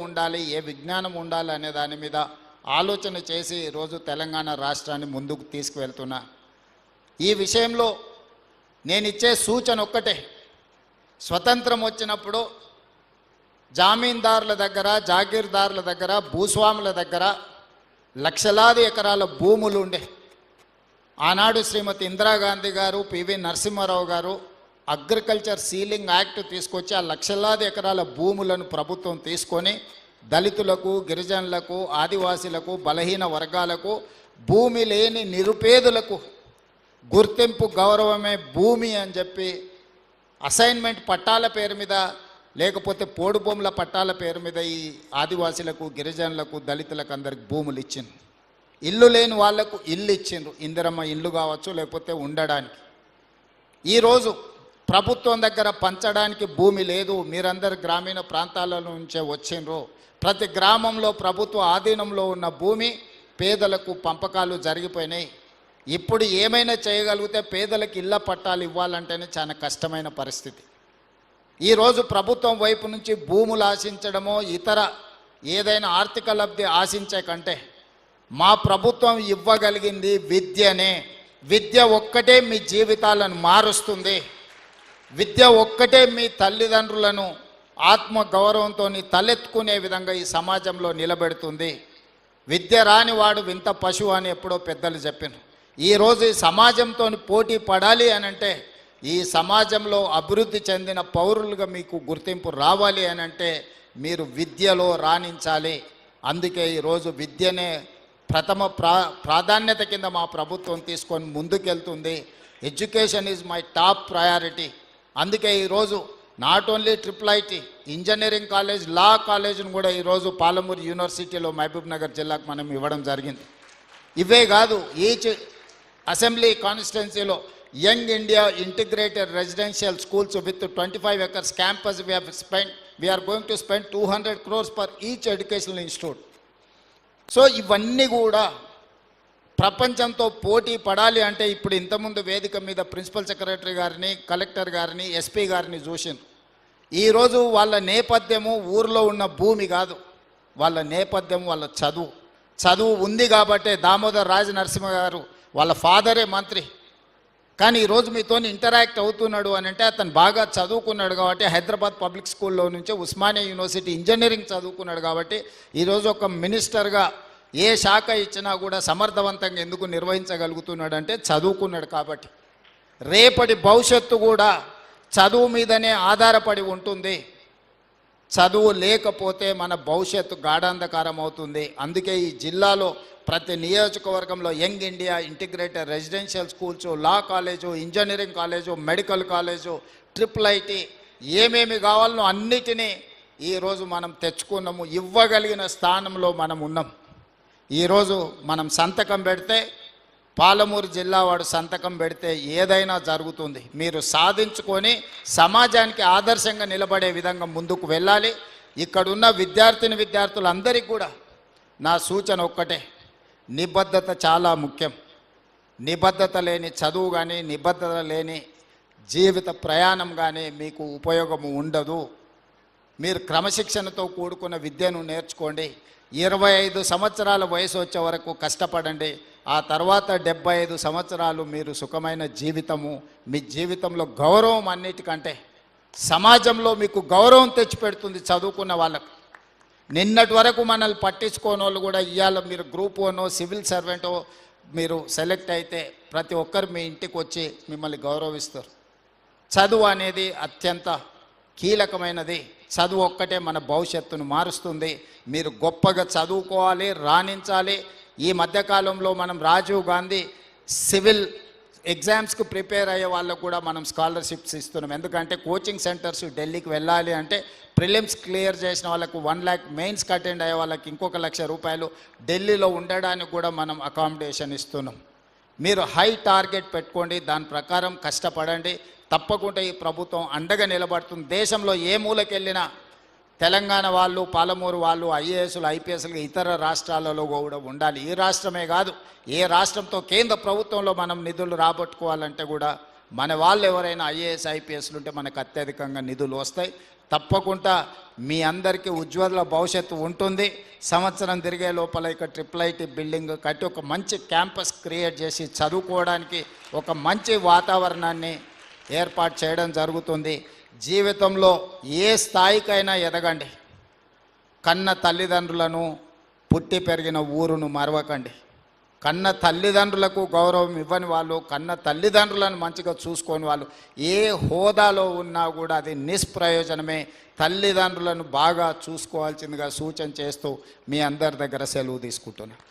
ఉండాలి, ఏ విజ్ఞానం ఉండాలి అనే దాని మీద ఆలోచన చేసి ఈరోజు తెలంగాణ రాష్ట్రాన్ని ముందుకు తీసుకువెళ్తున్నా. ఈ విషయంలో నేను ఇచ్చే సూచన ఒక్కటే, స్వతంత్రం వచ్చినప్పుడు జామీందారుల దగ్గర, జాగీర్దారుల దగ్గర, భూస్వాముల దగ్గర లక్షలాది ఎకరాల భూములు ఉండే. ఆనాడు శ్రీమతి ఇందిరాగాంధీ గారు, పివి నరసింహారావు గారు అగ్రికల్చర్ సీలింగ్ యాక్ట్ తీసుకొచ్చి ఆ లక్షలాది ఎకరాల భూములను ప్రభుత్వం తీసుకొని దళితులకు, గిరిజనులకు, ఆదివాసీలకు, బలహీన వర్గాలకు, భూమి లేని నిరుపేదలకు గుర్తింపు గౌరవమే భూమి అని చెప్పి అసైన్మెంట్ పట్టాల పేరు మీద, లేకపోతే పోడు భూముల పట్టాల పేరు మీద ఈ ఆదివాసీలకు, గిరిజనులకు, దళితులకు అందరికి భూములు ఇచ్చిండ్రు. ఇల్లు లేని వాళ్లకు ఇల్లు ఇచ్చిండ్రు, ఇందిరమ్మ ఇల్లు కావచ్చు, లేకపోతే ఉండడానికి. ఈరోజు ప్రభుత్వం దగ్గర పంచడానికి భూమి లేదు. మీరందరు గ్రామీణ ప్రాంతాల నుంచే వచ్చిండ్రు. ప్రతి గ్రామంలో ప్రభుత్వ ఆధీనంలో ఉన్న భూమి పేదలకు పంపకాలు జరిగిపోయినాయి. ఇప్పుడు ఏమైనా చేయగలిగితే పేదలకు ఇళ్ల పట్టాలు ఇవ్వాలంటేనే చాలా కష్టమైన పరిస్థితి. ఈరోజు ప్రభుత్వం వైపు నుంచి భూములు ఆశించడమో ఇతర ఏదైనా ఆర్థిక లబ్ధి ఆశించే కంటే మా ప్రభుత్వం ఇవ్వగలిగింది విద్యనే. విద్య ఒక్కటే మీ జీవితాలను మారుస్తుంది. విద్య ఒక్కటే మీ తల్లిదండ్రులను ఆత్మ గౌరవంతో తలెత్తుకునే విధంగా ఈ సమాజంలో నిలబెడుతుంది. విద్య రాని వాడు వింత పశువు అని ఎప్పుడో పెద్దలు చెప్పారు. ఈరోజు ఈ సమాజంతో పోటీ పడాలి అని అంటే, ఈ సమాజంలో అభివృద్ధి చెందిన పౌరులుగా మీకు గుర్తింపు రావాలి అని అంటే మీరు విద్యలో రాణించాలి. అందుకే ఈరోజు విద్యనే ప్రథమ ప్రాధాన్యత కింద మా ప్రభుత్వం తీసుకొని ముందుకెళ్తుంది. Education is my top priority. అందుకే ఈరోజు not only IIIT engineering college, law కాలేజ్ను కూడా ఈరోజు పాలమూరు యూనివర్సిటీలో మహబూబ్ నగర్ జిల్లాకు మనం ఇవ్వడం జరిగింది. ఇవే కాదు, ఈచ్ అసెంబ్లీ కాన్స్టిట్యున్సీలో young India integrated residential schools with 25 acres campus we are going to spend 200 crores for each educational institute. So ఇవన్నీ కూడా ప్రపంచంతో పోటీ పడాలి అంటే ఇప్పుడు ఇంతకుముందు వేదిక మీద ప్రిన్సిపల్ సెక్రటరీ గారిని, కలెక్టర్ గారిని, ఎస్పీ గారిని చూసింది. ఈరోజు వాళ్ళ నేపథ్యము ఊరిలో ఉన్న భూమి కాదు, వాళ్ళ నేపథ్యం వాళ్ళ చదువు. చదువు ఉంది కాబట్టే దామోదర్ రాజ నరసింహ గారు వాళ్ళ ఫాదరే మంత్రి, కానీ ఈరోజు మీతో ఇంటరాక్ట్ అవుతున్నాడు అని అంటే అతను బాగా చదువుకున్నాడు కాబట్టి, హైదరాబాద్ పబ్లిక్ స్కూల్లో నుంచే ఉస్మానియా యూనివర్సిటీ ఇంజనీరింగ్ చదువుకున్నాడు కాబట్టి ఈరోజు ఒక మినిస్టర్గా ఏ శాఖ ఇచ్చినా కూడా సమర్థవంతంగా ఎందుకు నిర్వహించగలుగుతున్నాడు అంటే చదువుకున్నాడు కాబట్టి. రేపటి భవిష్యత్తు కూడా చదువు మీదనే ఆధారపడి ఉంటుంది. చదువు లేకపోతే మన భవిష్యత్తు గాఢాంధకారం అవుతుంది. అందుకే ఈ జిల్లాలో ప్రతి నియోజకవర్గంలో young India integrated residential schools, లా college, engineering college, medical college, IIIT ఏమేమి కావాలనో అన్నిటినీ ఈరోజు మనం తెచ్చుకున్నాము. ఇవ్వగలిగిన స్థానంలో మనం ఉన్నాం. ఈరోజు మనం సంతకం పెడితే, పాలమూరు జిల్లా వాడు సంతకం పెడితే ఏదైనా జరుగుతుంది. మీరు సాధించుకొని సమాజానికి ఆదర్శంగా నిలబడే విధంగా ముందుకు వెళ్ళాలి. ఇక్కడున్న విద్యార్థులందరికీ కూడా నా సూచన ఒక్కటే, నిబద్ధత చాలా ముఖ్యం. నిబద్ధత లేని చదువు కానీ, నిబద్ధత లేని జీవిత ప్రయాణం కానీ మీకు ఉపయోగము ఉండదు. మీరు క్రమశిక్షణతో కూడుకున్న విద్యను నేర్చుకోండి. 25 సంవత్సరాల వయసు వచ్చే వరకు కష్టపడండి. ఆ తర్వాత 75 సంవత్సరాలు మీరు సుఖమైన జీవితము, మీ జీవితంలో గౌరవం అన్నిటికంటే సమాజంలో మీకు గౌరవం తెచ్చిపెడుతుంది చదువుకున్న వాళ్ళకు. నిన్నటి వరకు మనల్ని పట్టించుకోని వాళ్ళు కూడా ఇవాళ మీరు గ్రూప్ 1 సివిల్ సర్వెంటో మీరు సెలెక్ట్ అయితే ప్రతి ఒక్కరు మీ ఇంటికి వచ్చి మిమ్మల్ని గౌరవిస్తారు. చదువు అనేది అత్యంత కీలకమైనది. చదువు ఒక్కటే మన భవిష్యత్తును మారుస్తుంది. మీరు గొప్పగా చదువుకోవాలి, రాణించాలి. ఈ మధ్యకాలంలో మనం రాజీవ్ గాంధీ సివిల్ ఎగ్జామ్స్కి ప్రిపేర్ అయ్యే వాళ్ళకు కూడా మనం స్కాలర్షిప్స్ ఇస్తున్నాం. ఎందుకంటే కోచింగ్ సెంటర్స్ ఢిల్లీకి వెళ్ళాలి అంటే ప్రిలిమ్స్ క్లియర్ చేసిన వాళ్ళకు 1 lakh, మెయిన్స్కి అటెండ్ అయ్యే వాళ్ళకి ఇంకొక ₹1,00,000 ఢిల్లీలో ఉండడానికి కూడా మనం అకామిడేషన్ ఇస్తున్నాం. మీరు హై టార్గెట్ పెట్టుకోండి, దాని ప్రకారం కష్టపడండి. తప్పకుండా ఈ ప్రభుత్వం అండగా నిలబడుతుంది. దేశంలో ఏ మూలకెళ్ళినా తెలంగాణ వాళ్ళు, పాలమూరు వాళ్ళు ఐఏఎస్లు, ఐపీఎస్లు ఇతర రాష్ట్రాలలో కూడా ఉండాలి. ఈ రాష్ట్రమే కాదు, ఏ రాష్ట్రంతో కేంద్ర ప్రభుత్వంలో మనం నిధులు రాబట్టుకోవాలంటే కూడా మన వాళ్ళు ఎవరైనా ఐఏఎస్, ఐపీఎస్లు ఉంటే మనకు అత్యధికంగా నిధులు వస్తాయి. తప్పకుండా మీ అందరికీ ఉజ్వల భవిష్యత్తు ఉంటుంది. సంవత్సరం తిరిగే లోపల ఇక్కడ ట్రిపుల్ బిల్డింగ్ కట్టి ఒక మంచి క్యాంపస్ క్రియేట్ చేసి చదువుకోవడానికి ఒక మంచి వాతావరణాన్ని ఏర్పాటు చేయడం జరుగుతుంది. జీవితంలో ఏ స్థాయికైనా ఎదగండి. కన్న తల్లిదండ్రులను, పుట్టి పెరిగిన ఊరును మరవకండి. కన్న తల్లిదండ్రులకు గౌరవం ఇవ్వని వాళ్ళు, కన్న తల్లిదండ్రులను మంచిగా చూసుకొని వాళ్ళు ఏ హోదాలో ఉన్నా కూడా అది నిష్ప్రయోజనమే. తల్లిదండ్రులను బాగా చూసుకోవాల్సిందిగా సూచన చేస్తూ మీ అందరి దగ్గర సెలవు తీసుకుంటున్నాను.